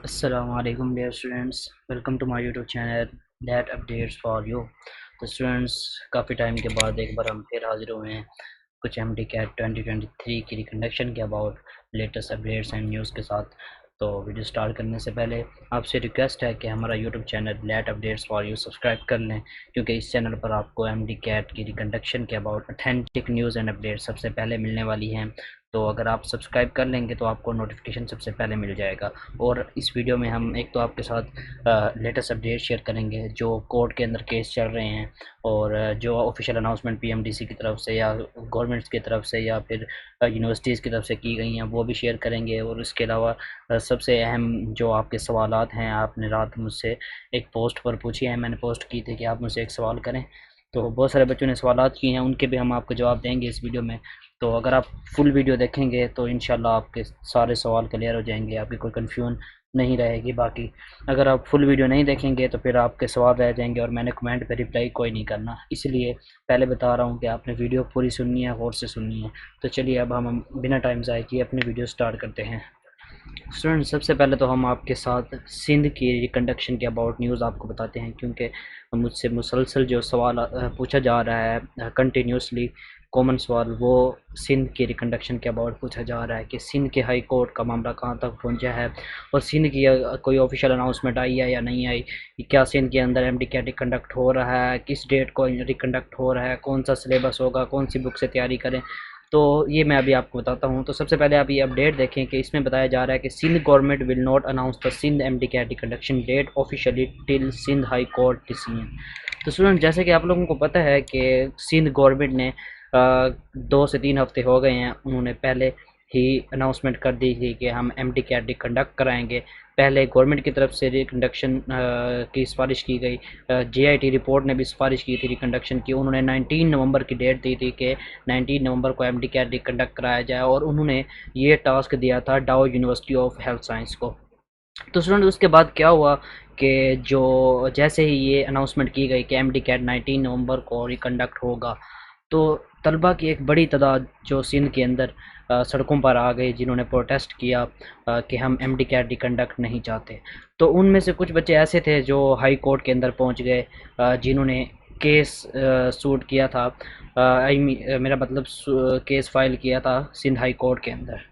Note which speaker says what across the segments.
Speaker 1: السلام علیکم dear students, welcome to my YouTube channel that updates for you. تو students, کافی ٹائم کے بعد ایک بار ہم پھر حاضر ہوئے ہیں کچھ ایم ڈی کیٹ 2023 کی ریکنڈکشن کے about latest updates and news کے ساتھ۔ تو ویڈیو سٹارٹ کرنے سے پہلے آپ سے ریکویسٹ ہے کہ ہمارا YouTube channel let updates for you subscribe کر لیں، کیونکہ اس چینل پر آپ کو ایم ڈی کیٹ کی ریکنڈکشن کے about authentic news and updates سب سے پہلے ملنے والی ہیں۔ تو اگر آپ سبسکرائب کر لیں گے تو آپ کو نوٹیفیکیشن سب سے پہلے مل جائے گا۔ اور اس ویڈیو میں ہم ایک تو آپ کے ساتھ لیٹسٹ اپڈیٹ شیئر کریں گے جو کورٹ کے اندر کیس چل رہے ہیں، اور جو official announcement P M D C کی طرف سے یا گورنمنٹس کی طرف سے یا پھر یونیورسٹیز کی طرف سے کی گئی ہیں وہ بھی شیئر کریں گے۔ اور اس کے علاوہ سب سے اہم جو آپ کے سوالات ہیں، آپ نے رات مجھ سے ایک پوسٹ پر پوچھی ہیں، میں نے پوسٹ کی تھی کہ آپ مجھ سے ایک سوال کریں، تو بہت سارے بچوں نے سوالات کیے ہیں، ان کے بھی ہم آپ کو جواب دیں گے اس ویڈیو میں۔ تو اگر آپ فل ویڈیو دیکھیں گے تو انشاءاللہ آپ کے سارے سوال کلیئر ہو جائیں گے، آپ کی کوئی کنفیوژن نہیں رہے گی۔ باقی اگر آپ فل ویڈیو نہیں دیکھیں گے تو پھر آپ کے سوال رہ جائیں گے اور میں نے کمنٹ پہ رپلائی کوئی نہیں کرنا، اس لیے پہلے بتا رہا ہوں کہ آپ نے ویڈیو پوری سننی ہے، غور سے سننی ہے۔ تو چلیے اب ہم بنا ٹائم ضائع کیے اپنی ویڈیو سٹارٹ کرتے ہیں۔ اسٹوڈنٹ، سب سے پہلے تو ہم آپ کے ساتھ سندھ کی ریکنڈکشن کے اباؤٹ نیوز آپ کو بتاتے ہیں، کیونکہ مجھ سے مسلسل جو سوال پوچھا جا رہا ہے کنٹینیوسلی کامن سوال، وہ سندھ کی ریکنڈکشن کے اباؤٹ پوچھا جا رہا ہے کہ سندھ کے ہائی کورٹ کا معاملہ کہاں تک پہنچا ہے، اور سندھ کی کوئی آفیشیل اناؤنسمنٹ آئی ہے یا نہیں آئی، کیا سندھ کے اندر ایم ڈی کیٹ ریکنڈکٹ ہو رہا ہے، کس ڈیٹ کو ریکنڈکٹ ہو رہا ہے، کون سا سلیبس ہوگا، کون سی بک سے تیاری کریں۔ تو یہ میں ابھی آپ کو بتاتا ہوں۔ تو سب سے پہلے آپ یہ اپڈیٹ دیکھیں کہ اس میں بتایا جا رہا ہے کہ Sindh government will not announce the Sindh M D CAT reconduction date officially till Sindh high court decision. تو اسٹوڈنٹ، جیسے کہ آپ لوگوں کو پتہ ہے کہ سندھ گورنمنٹ نے 2 سے 3 ہفتے ہو گئے ہیں، انہوں نے پہلے ہی اناؤنسمنٹ کر دی تھی کہ ہم ایم ڈی کیٹ کنڈکٹ کرائیں گے۔ پہلے گورنمنٹ کی طرف سے ریکنڈکشن کی سفارش کی گئی، جے آئی ٹی رپورٹ نے بھی سفارش کی تھی ریکنڈکشن کی، انہوں نے 19 نومبر کی ڈیٹ دی تھی کہ 19 نومبر کو ایم ڈی کیٹ کنڈکٹ کرایا جائے، اور انہوں نے یہ ٹاسک دیا تھا ڈاؤ یونیورسٹی آف ہیلتھ سائنس کو۔ تو اسٹوڈنٹ، اس کے بعد کیا ہوا کہ جیسے ہی یہ اناؤنسمنٹ کی گئی کہ ایم ڈی کیٹ 19 نومبر کو ریکنڈکٹ ہوگا، تو طلبہ کی ایک بڑی تعداد جو سندھ کے اندر سڑکوں پر آ گئی، جنہوں نے پروٹیسٹ کیا کہ ہم ایم ڈی کیٹ ریکنڈکٹ نہیں چاہتے۔ تو ان میں سے کچھ بچے ایسے تھے جو ہائی کورٹ کے اندر پہنچ گئے، جنہوں نے کیس سوٹ کیا تھا، میرا مطلب کیس فائل کیا تھا سندھ ہائی کورٹ کے اندر۔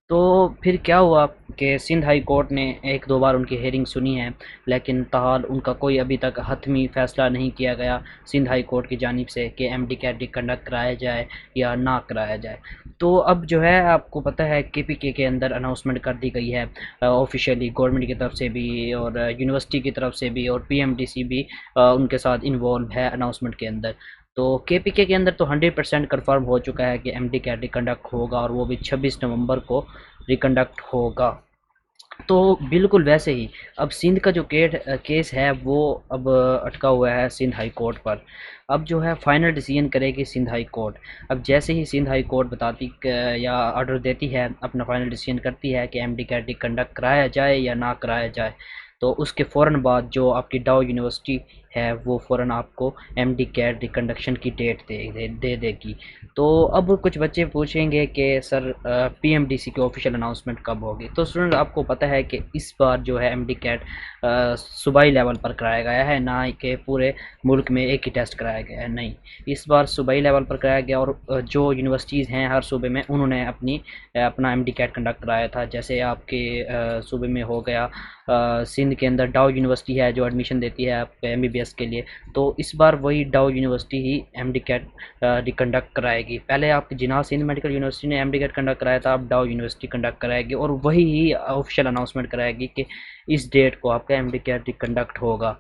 Speaker 1: تو پھر کیا ہوا کہ سندھ ہائی کورٹ نے 1-2 بار ان کی ہیئرنگ سنی ہے، لیکن تاحال ان کا کوئی ابھی تک حتمی فیصلہ نہیں کیا گیا سندھ ہائی کورٹ کی جانب سے کہ ایم ڈی کیٹ کنڈکٹ کرایا جائے یا نہ کرایا جائے۔ تو اب جو ہے آپ کو پتہ ہے کے پی کے اندر اناؤنسمنٹ کر دی گئی ہے آفیشیلی، گورنمنٹ کی طرف سے بھی اور یونیورسٹی کی طرف سے بھی، اور پی ایم ڈی سی بھی ان کے ساتھ انوالو ہے اناؤنسمنٹ کے اندر۔ تو کے پی کے اندر تو 100% کنفرم ہو چکا ہے کہ ایم ڈی کیٹ ریکنڈکٹ ہوگا، اور وہ بھی 26 نومبر کو ریکنڈکٹ ہوگا۔ تو بالکل ویسے ہی اب سندھ کا جو کیس ہے وہ اب اٹکا ہوا ہے سندھ ہائی کورٹ پر۔ اب جو ہے فائنل ڈیسیژن کرے گی سندھ ہائی کورٹ۔ اب جیسے ہی سندھ ہائی کورٹ بتاتی یا آرڈر دیتی ہے، اپنا فائنل ڈیسیژن کرتی ہے کہ ایم ڈی کیٹ کنڈکٹ کرایا جائے یا نہ کرایا جائے، تو اس کے فوراً بعد جو آپ کی ڈاؤ یونیورسٹی ہے وہ فوراً آپ کو ایم ڈی کیٹ ریکنڈکشن کی ڈیٹ دے گی۔ تو اب کچھ بچے پوچھیں گے کہ سر پی ایم ڈی سی کی آفیشیل اناؤنسمنٹ کب ہوگی؟ تو اسٹوڈنٹ، آپ کو پتہ ہے کہ اس بار جو ہے ایم ڈی کیٹ صوبائی لیول پر کرایا گیا ہے، نہ کہ پورے ملک میں ایک ہی ٹیسٹ کرایا گیا ہے، نہیں، اس بار صوبائی لیول پر کرایا گیا، اور جو یونیورسٹیز ہیں ہر صوبے میں انہوں نے اپنا ایم ڈی کیٹ کنڈکٹ کرایا تھا۔ جیسے آپ کے صوبے میں ہو گیا سندھ کے اندر ڈاؤ یونیورسٹی ہے جو ایڈمیشن دیتی ہے آپ ایم بی بی ایس کے لیے، تو اس بار وہی ڈاؤ یونیورسٹی ہی ایم ڈی کیٹ کنڈکٹ کرائے گی۔ پہلے آپ کی جناح سندھ میڈیکل یونیورسٹی نے ایم ڈی کیٹ کنڈکٹ کرایا تھا، اب ڈاؤ یونیورسٹی کنڈکٹ کرائے گی، اور وہی ہی آفیشیل اناؤنسمنٹ کرائے گی کہ اس ڈیٹ کو آپ کا ایم ڈی کیٹ کنڈکٹ ہوگا۔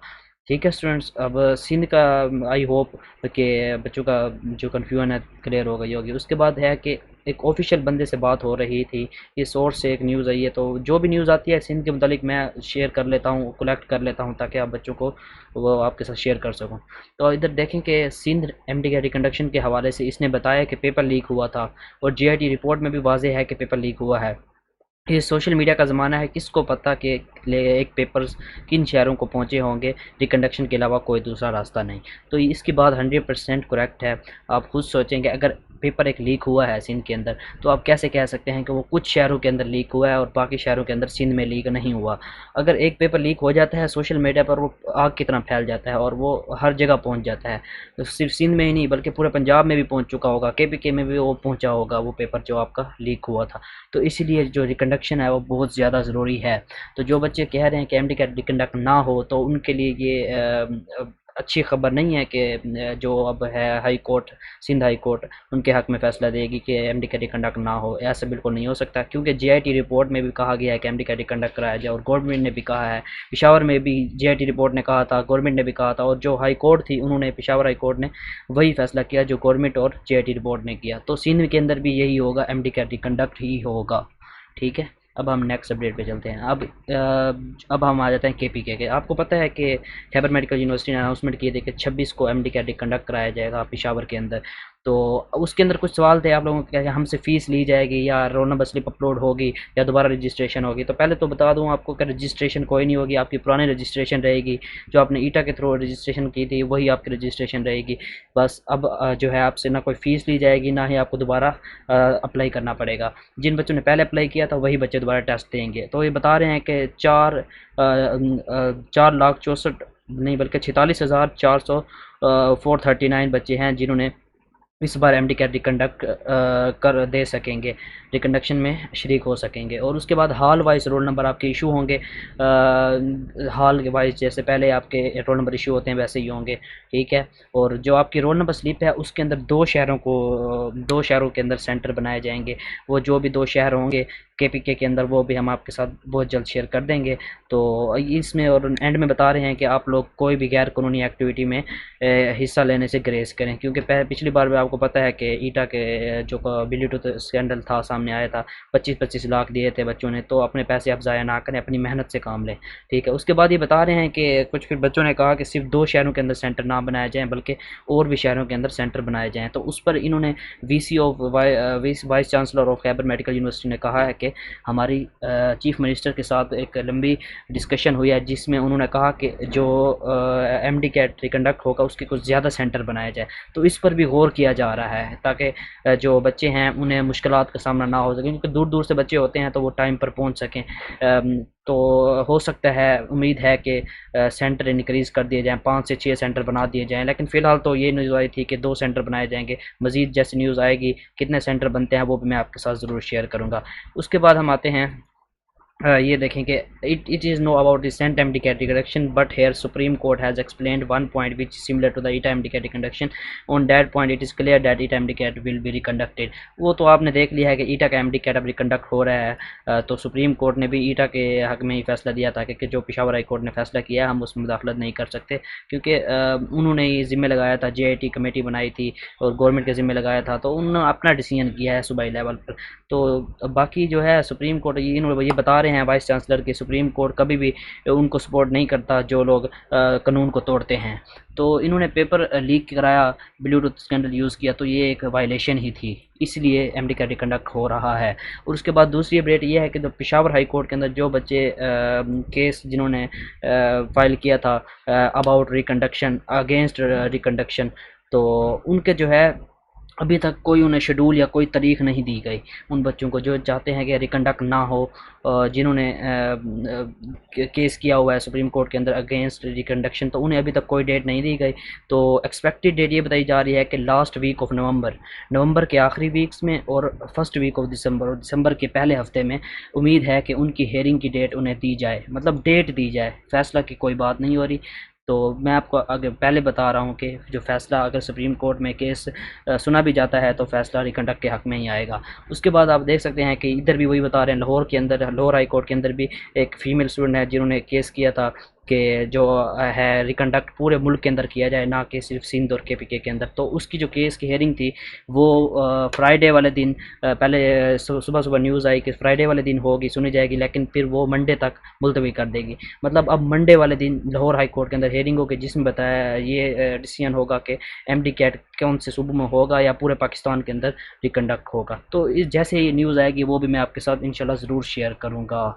Speaker 1: ٹھیک ہے اسٹوڈنٹس، اب سندھ کا آئی ہوپ کہ بچوں کا جو کنفیوژن ہے کلیئر ہو گئی ہوگی۔ اس کے بعد ہے کہ ایک آفیشیل بندے سے بات ہو رہی تھی، یہ سورس سے ایک نیوز آئی ہے، تو جو بھی نیوز آتی ہے سندھ کے متعلق میں شیئر کر لیتا ہوں، کلیکٹ کر لیتا ہوں تاکہ آپ بچوں کو وہ آپ کے ساتھ شیئر کر سکوں۔ تو ادھر دیکھیں کہ سندھ ایم ڈی کیٹ ریکنڈکشن کے حوالے سے اس نے بتایا کہ پیپر لیک ہوا تھا، اور جے آئی ٹی رپورٹ میں بھی واضح ہے کہ پیپر لیک ہوا ہے۔ یہ سوشل میڈیا کا زمانہ ہے، کس کو پتہ کہ ایک پیپرز کن شہروں کو پہنچے ہوں گے، ریکنڈکشن کے علاوہ کوئی دوسرا راستہ نہیں۔ تو اس کی بات 100% کریکٹ ہے۔ آپ خود سوچیں کہ اگر پیپر ایک لیک ہوا ہے سندھ کے اندر، تو آپ کیسے کہہ سکتے ہیں کہ وہ کچھ شہروں کے اندر لیک ہوا ہے اور باقی شہروں کے اندر سندھ میں لیک نہیں ہوا؟ اگر ایک پیپر لیک ہو جاتا ہے سوشل میڈیا پر، وہ آگ کی طرح پھیل جاتا ہے اور وہ ہر جگہ پہنچ جاتا ہے، تو صرف سندھ میں ہی نہیں بلکہ پورے پنجاب میں بھی پہنچ چکا ہوگا، کے میں بھی وہ پہنچا ہوگا وہ پیپر جو آپ کا لیک ہوا تھا۔ تو اسی لیے جو ریکنڈکشن ہے وہ بہت زیادہ ضروری ہے۔ تو جو بچے کہہ رہے ہیں کہ ایم ڈی کیٹ ریکنڈکٹ نہ ہو، تو ان کے لیے یہ اچھی خبر نہیں ہے کہ جو اب ہے high court, Sindh high court ان کے حق میں فیصلہ دے گی کہ ایم ڈی کا ریکنڈکٹ نہ ہو۔ ایسا بالکل نہیں ہو سکتا، کیونکہ جے آئی ٹی رپورٹ میں بھی کہا گیا ہے کہ ایم ڈی کا ریکنڈکٹ کرایا جائے، اور گورنمنٹ نے بھی کہا ہے، پشاور میں بھی جے آئی ٹی رپورٹ نے کہا تھا، گورنمنٹ نے بھی کہا تھا، اور جو ہائی کورٹ تھی انہوں نے، پشاور ہائی کورٹ نے وہی فیصلہ کیا جو گورنمنٹ اور جے آئی ٹی رپورٹ نے کیا۔ تو سندھ کے اندر بھی یہی ہوگا، ایم ڈی کا ریکنڈکٹ ہی ہوگا، ٹھیک ہے۔ اب ہم نیکسٹ اپڈیٹ پہ چلتے ہیں۔ اب ہم آ جاتے ہیں کے۔ آپ کو پتہ ہے کہ خیبر میڈیکل یونیورسٹی نے اناؤنسمنٹ کیے تھے کہ 26 کو ایم ڈی کیٹ کنڈکٹ کرایا جائے گا پشاور کے اندر۔ تو اس کے اندر کچھ سوال تھے آپ لوگوں کے کہ ہم سے فیس لی جائے گی یا رول نمبر سلپ اپلوڈ ہوگی یا دوبارہ رجسٹریشن ہوگی؟ تو پہلے تو بتا دوں آپ کو کہ رجسٹریشن کوئی نہیں ہوگی، آپ کی پرانی رجسٹریشن رہے گی، جو آپ نے ایٹا کے تھرو رجسٹریشن کی تھی وہی آپ کی رجسٹریشن رہے گی۔ بس اب جو ہے آپ سے نہ کوئی فیس لی جائے گی، نہ ہی آپ کو دوبارہ اپلائی کرنا پڑے گا۔ جن بچوں نے پہلے اپلائی کیا تھا وہی بچے دوبارہ ٹیسٹ دیں گے۔ تو یہ بتا رہے ہیں کہ 4,64,000 نہیں بلکہ 46,439 بچے ہیں جنہوں نے اس بار ایم ڈی کیٹ ریکنڈکٹ کر دے سکیں گے، ریکنڈکشن میں شریک ہو سکیں گے۔ اور اس کے بعد ہال وائز رول نمبر آپ کے ایشو ہوں گے، ہال کے وائز جیسے پہلے آپ کے رول نمبر ایشو ہوتے ہیں ویسے ہی ہوں گے، ٹھیک ہے۔ اور جو آپ کی رول نمبر سلپ ہے اس کے اندر دو شہروں کے اندر سینٹر بنائے جائیں گے۔ وہ جو بھی دو شہر ہوں گے کے اندر، وہ بھی ہم آپ کے ساتھ بہت جلد شیئر کر دیں گے۔ تو اس میں اور اینڈ میں بتا رہے ہیں کہ آپ لوگ کوئی بھی غیر قانونی ایکٹیویٹی میں حصہ لینے سے گریز کریں، کیونکہ پچھلی بار بھی آپ کو پتہ ہے کہ ایٹا کے جو بلیوٹوتھ اسکینڈل تھا سامنے آیا تھا، 25 لاکھ دیے تھے بچوں نے، تو اپنے پیسے اب ضائع نہ کریں، اپنی محنت سے کام لیں، ٹھیک ہے۔ اس کے بعد یہ بتا رہے ہیں کہ کچھ پھر بچوں نے کہا کہ صرف 2 شہروں کے اندر سینٹر نہ بنائے جائیں بلکہ اور بھی شہروں کے اندر سینٹر بنائے جائیں۔ تو اس پر انہوں نے vice chancellor of Khyber medical university نے کہا ہے کہ ہماری چیف منسٹر کے ساتھ ایک لمبی ڈسکشن ہوئی ہے، جس میں انہوں نے کہا کہ جو ایم ڈی کیٹ ریکنڈکٹ ہوگا اس کے کچھ زیادہ سینٹر بنایا جائے۔ تو اس پر بھی غور کیا جا رہا ہے تاکہ جو بچے ہیں انہیں مشکلات کا سامنا نہ ہو سکے، کیونکہ دور دور سے بچے ہوتے ہیں تو وہ ٹائم پر پہنچ سکیں۔ تو ہو سکتا ہے، امید ہے کہ سینٹر انکریز کر دیے جائیں، 5 سے 6 سینٹر بنا دیے جائیں، لیکن فی الحال تو یہ نیوز آئی تھی کہ 2 سینٹر بنائے جائیں گے۔ مزید جیسی نیوز آئے گی کتنے سینٹر بنتے ہیں وہ بھی میں آپ کے ساتھ ضرور شیئر کروں گا۔ اس کے بعد ہم آتے ہیں، یہ دیکھیں کہ it is know about the recent MD cat reconduction, but here Supreme Court has explained one point which is similar to the ETA MD cat reconduction. On that point it is clear that ETA MD cat will be reconducted. وہ تو آپ نے دیکھ لیا ہے کہ ایٹا کا M D Kate اب ریکنڈکٹ ہو رہا ہے، تو سپریم کورٹ نے بھی ایٹا کے حق میں ہی فیصلہ دیا تھا کہ جو پشاور ہائی کورٹ نے فیصلہ کیا ہم اس میں مداخلت نہیں کر سکتے، کیونکہ انہوں نے یہ ذمہ لگایا تھا، جے آئی ٹی کمیٹی بنائی تھی اور گورنمنٹ کے ذمہ لگایا تھا، تو انہوں نے اپنا ڈیسیژن کیا ہے صوبائی لیول پر۔ تو باقی جو ہے سپریم کورٹ یہ بتا رہے ہیں وائس چانسلر کہ سپریم کورٹ کبھی بھی ان کو سپورٹ نہیں کرتا جو لوگ قانون کو توڑتے ہیں۔ تو انہوں نے پیپر لیک کرایا، بلیوٹوتھ اسکینڈل یوز کیا، تو یہ ایک وائلیشن ہی تھی، اس لیے ایم ڈی کا ریکنڈکٹ ہو رہا ہے۔ اور اس کے بعد دوسری اپڈیٹ یہ ہے کہ پشاور ہائی کورٹ کے اندر جو بچے کیس جنہوں نے فائل کیا تھا اباؤٹ ریکنڈکشن، اگینسٹ ریکنڈکشن، تو ان کے جو ہے ابھی تک کوئی انہیں شیڈول یا کوئی تاریخ نہیں دی گئی۔ ان بچوں کو جو چاہتے ہیں کہ ریکنڈکٹ نہ ہو، جنہوں نے کیس کیا ہوا ہے سپریم کورٹ کے اندر اگینسٹ ریکنڈکشن، تو انہیں ابھی تک کوئی ڈیٹ نہیں دی گئی۔ تو ایکسپیکٹڈ ڈیٹ یہ بتائی جا رہی ہے کہ لاسٹ ویک آف نومبر کے آخری ویکس میں اور فرسٹ ویک آف دسمبر، اور دسمبر کے پہلے ہفتے میں امید ہے کہ ان کی ہیئرنگ کی ڈیٹ انہیں دی جائے، مطلب ڈیٹ دی جائے، فیصلہ کی کوئی بات نہیں ہو رہی۔ تو میں آپ کو اگر پہلے بتا رہا ہوں کہ جو فیصلہ اگر سپریم کورٹ میں کیس سنا بھی جاتا ہے تو فیصلہ ریکنڈکٹ کے حق میں ہی آئے گا۔ اس کے بعد آپ دیکھ سکتے ہیں کہ ادھر بھی وہی بتا رہے ہیں، لاہور ہائی کورٹ کے اندر بھی ایک فیمیل اسٹوڈنٹ ہے جنہوں نے کیس کیا تھا کہ جو ہے ریکنڈکٹ پورے ملک کے اندر کیا جائے، نہ کہ صرف سندھ اور کے اندر۔ تو اس کی جو کیس کی ہیئرنگ تھی وہ فرائیڈے والے دن، پہلے صبح نیوز آئی کہ فرائیڈے والے دن ہوگی، سنی جائے گی، لیکن پھر وہ منڈے تک ملتوی کر دے گی۔ مطلب اب منڈے والے دن لاہور ہائی کورٹ کے اندر ہیئرنگ ہوگی، جس میں بتایا یہ ڈیسیژن ہوگا کہ ایم ڈی کیٹ کون سے صوبوں میں ہوگا یا پورے پاکستان کے اندر ریکنڈکٹ ہوگا۔ تو جیسے ہی نیوز آئے گی وہ بھی میں آپ کے ساتھ انشاءاللہ ضرور شیئر کروں گا۔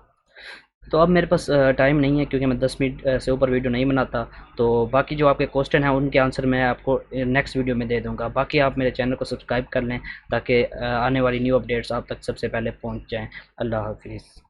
Speaker 1: تو اب میرے پاس ٹائم نہیں ہے کیونکہ میں 10 منٹ سے اوپر ویڈیو نہیں بناتا، تو باقی جو آپ کے کوسچن ہیں ان کے آنسر میں آپ کو نیکسٹ ویڈیو میں دے دوں گا۔ باقی آپ میرے چینل کو سبسکرائب کر لیں تاکہ آنے والی نیو اپڈیٹس آپ تک سب سے پہلے پہنچ جائیں۔ اللہ حافظ۔